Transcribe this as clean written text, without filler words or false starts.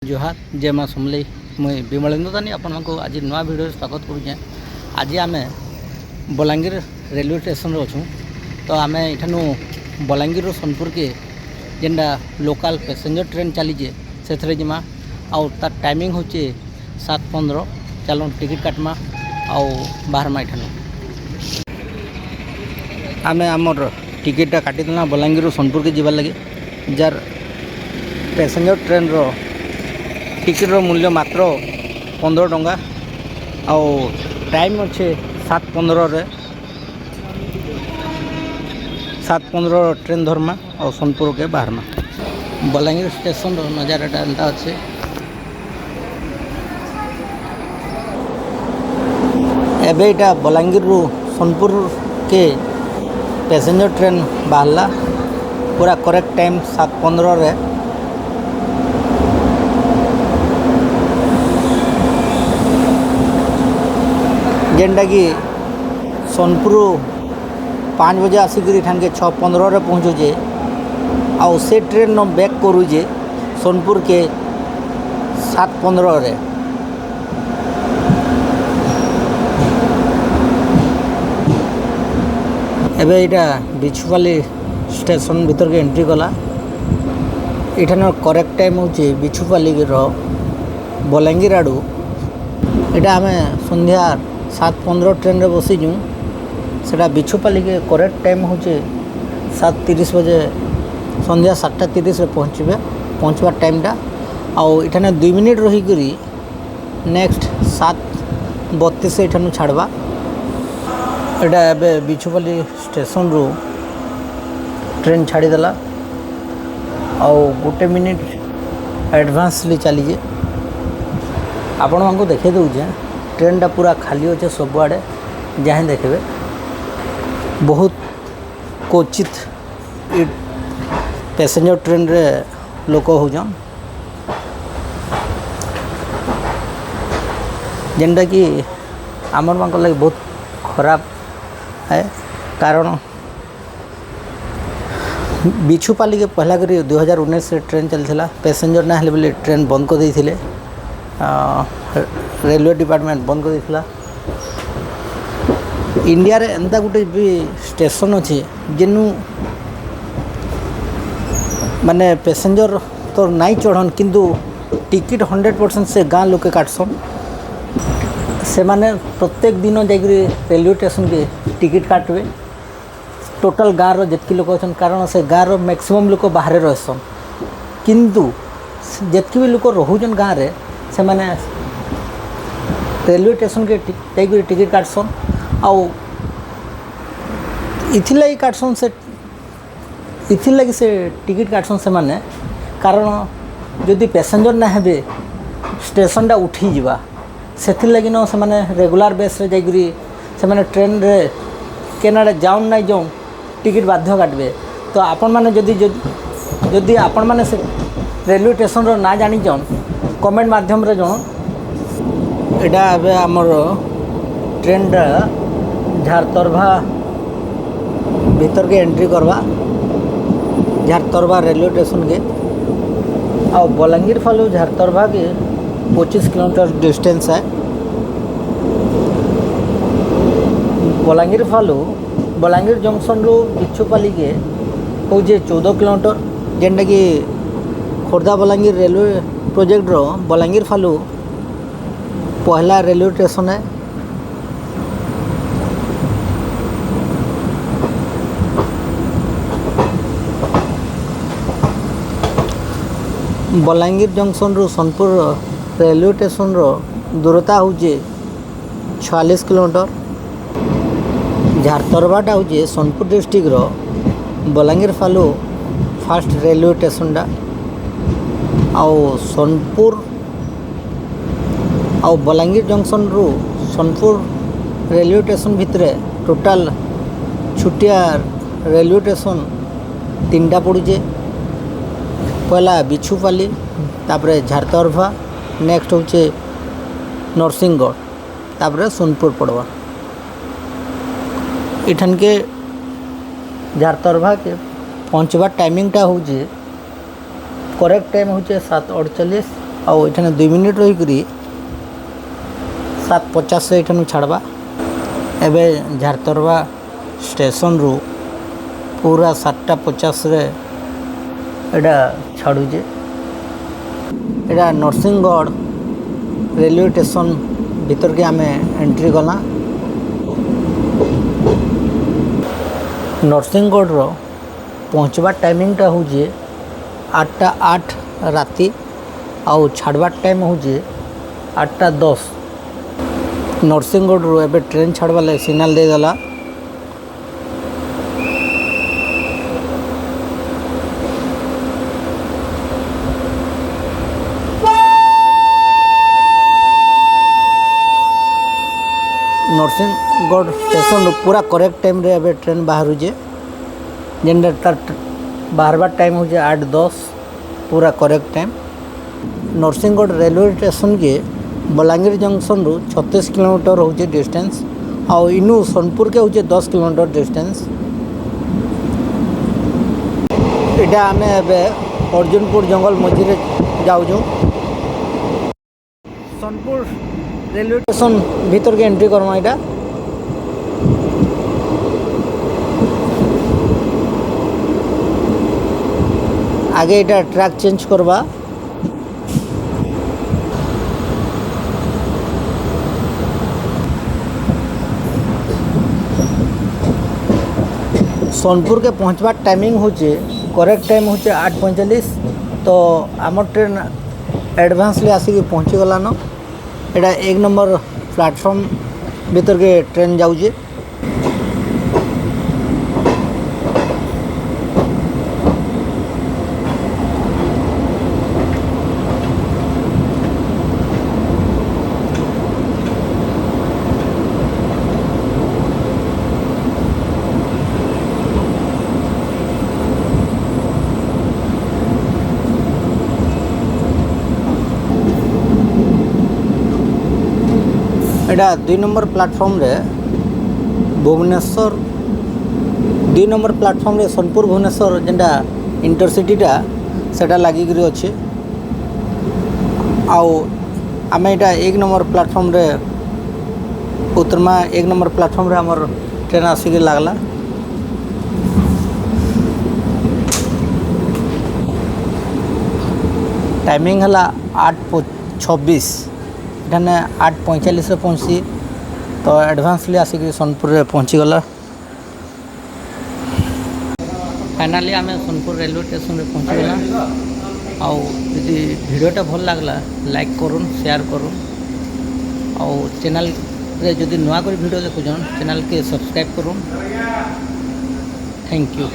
जोहार जय माँ समलेई मुई विमलेंद्र दानी आपण आज नुआ भिडियो स्वागत करुचे। आज आम बलांगीर रेलवे स्टेशन अच्छू। तो आम यू बलांगीर सोनपुर के जेनटा लोकल पैसेंजर ट्रेन चलीजे से जिमा आउ तार टाइमिंग हूँ 7:15। चलो टिकट काटमा आउ बाहर मा यू आम आमर टिकटा काटिदेला बलांगीर सोनपुर के जीवार लगे। जार पैसेंजर ट्रेन रो टिकेट मूल्य मात्र 15 टंका। आउ टाइम अच्छे 7:15 7:15 ट्रेन धर्मा और सोनपुर के बाहरमा। बलांगीर स्टेशन नजारा एंता अच्छे। एबेटा बलांगीर सोनपुर के पैसेंजर ट्रेन बाहरला पूरा करेक्ट टाइम 7:15। जेनटा कि सोनपुर 5 बजे आसिक के 6:15 पहुँचुचे। आउ से ट्रेन न बैक करुचे सोनपुर के 7:15। एबे इटा बिछुपाली स्टेशन भीतर के एंट्री कला। इठान करेक्ट टाइम हूँ बिछुपाली बलांगीर आड़ू। इटा आम संध्या 7:15 ट्रेन रे बसीचु। सेटा बिछुपाली के करेक्ट टाइम हूँ 7:30 बजे संध्या 7:30 पहुँचवा टाइमटा। आउ इठाने 2 मिनिट रहीकि नेक्स्ट 7:32 इठानु छाड़वा। एटा एबे बिछुपाली स्टेशन रू ट्रेन छाड़ीदेला। आउ 1 मिनिट एडवांसली चलीजे। आपण मानक देखे दूचे ट्रेन टा पूरा खाली अच्छे सबुआड़े जहाँ देखिए। बहुत क्वचित पैसेंजर ट्रेन रे लोक होजन जेनटा कि आमर मान लगे बहुत खराब है। कारण बिछुपाली के पहला करी 2019 से ट्रेन चलता पैसेंजर ना हेल्ले बोले ट्रेन बंद कर देते। रेलवे डिपार्टमेंट बंद कर देता। इंडिया रे एंता गोटे भी स्टेशन अच्छे जेनु माने पैसेंजर तो नाई चढ़न किंतु टिकट 100% से गाँ लोके काटसन। से माने प्रत्येक दिन जाकि रेलवे स्टेशन के टिकट काटवे टोटल गाँव रो जितकी लोक अच्छन। कारण से गाँव रो मैक्सिमम लोक बाहर रहसन किंतु जितकी भी लोक रोहुजन गाँव रे से माने रेलवे स्टेशन के जाकि टिकट काटसन। आउ इथिलागी काटसन से इथिलागी से टिकट काटसन से माने। कारण जदि पैसेंजर ना हेबे स्टेशनटा उठी जीवा से लगी न से माने रेगुलर बेस रे जाकि से माने ट्रेन रे केनाडे जाउन ना जाउन टिकट बाध्य काटबे। तो आपण माने जदि आपण माने से रेलवे स्टेशन रो ना जानी जन कमेंट माध्यम रे जन। एटा एबे हमर ट्रेन टा झारतरभा भीतर के एंट्री करवा। झारतरभा रेलवे स्टेशन के आ बलांगीर फालू झारतरभा के 25 किलोमीटर डिस्टेंस है। बलांगीर फालू बलांगीर जंक्शन रू बिछुपाली के हूँ 14 किलोमीटर। जेनटा कि खोर्धा बलांगीर रेलवे प्रोजेक्ट रो बलांगीर फालू पहला रेलवे स्टेशन है। बलांगीर जंक्शन रू सोनपुर रेलवे स्टेशन रो दूरता हूँ 46 किलोमीटर। झारतरभाटा हूँ सोनपुर डिस्ट्रिक्ट रो बलांगीर फालू फास्ट रेलवे स्टेशनटा। आउ सोनपुर आउ बलांगीर जंक्शन रू सोनपुर रेलवे स्टेशन भितर टोटाल छुटिया रेलवे स्टेशन 3टा पड़ुचे। पहला बिछुपाली तापरे झारतरभा नेक्स्ट होचे नरसिंहगढ़ तापरे सोनपुर पड़वा। इठन के झारतरभा के पहुँचवा टाइमिंगटा हूँ करेक्ट टाइम हूँ 7:48 आउ ये 2 मिनिट रहीकि 7:50 से ये छाड़वा। एवं झारतरवा स्टेशन रु पूरा 7:50 रे एटा छाड़ुजे। एटा नरसिंहगढ़ रेलवे स्टेशन भीतर के आमे एंट्री गला। नरसिंहगढ़ रो पहुँचवा टाइमिंगटा हूँ 8:08 राति आउ छाड़वार टाइम हूँ 8:10। नरसिंहगढ़ रो एबे ट्रेन छाड़वा लगे सिग्नल दे देला। नरसिंहगढ़ स्टेशन पूरा करेक्ट टाइम रे एबे ट्रेन बाहर जेनटा तार बाहरबार टाइम हो 8:10 पूरा correct time. Narsinghgarh railway station के बलांगीर जंक्शन रु 36 किलोमीटर हो डिस्टेंस आउ इनू सोनपुर के हो 10 किलोमीटर डिस्टेंस। इटा आमे एबे अर्जुनपुर जंगल मझी जाऊँ। सोनपुर रेलवे स्टेशन भीतर के एंट्री करमा। इटा आगे इटा ट्रैक चेंज करवा। सोनपुर के पहुँचवा टाइमिंग हो करेक्ट टाइम हो 8:45। तो आम ट्रेन एडवांस ले आसिक पहुँची गलान। एटा 1 नंबर प्लेटफॉर्म भीतर के ट्रेन जाऊे। एटा 2 नंबर प्लेटफॉर्म रे भुवनेश्वर 2 नंबर प्लेटफॉर्म रे सोनपुर भुवनेश्वर जेनटा इंटरसिटीटा सेटा लागिक अच्छे। आउ आम एटा 1 नंबर प्लेटफॉर्म रे उतरमा। 1 नंबर प्लेटफॉर्म रे हमर ट्रेन आसिक लागला। टाइमिंग है 8:26। इठाने 8:45 पहुँची। तो एडवांस ले आसिक सोनपुर रे पहुँची गला। फाइनाली आम सोनपुर रेलवे स्टेशन रे पहुँची गला। आउ यदि वीडियोटा भल लगला लाइक करूँ शेयर करूँ। आउ चैनल रे जदि नुआ कर वीडियो देखुछन चैनल के सब्सक्राइब करूँ। Thank you.